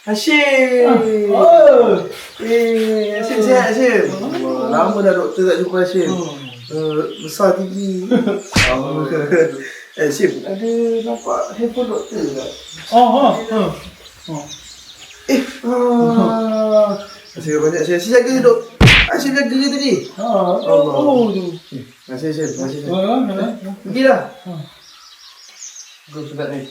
Hashim. Oh. Hashim sihat Hashim. Lama dah doktor tak jumpa Hashim. Besar tinggi. Hashim, ada nampak handphone doktor tak? Terima kasih banyak Hashim. Hashim jaga dok. Hashim jaga ke tadi? Allah. Terima kasih Hashim. Terima kasih Hashim. Pergilah. Kau sedap ni.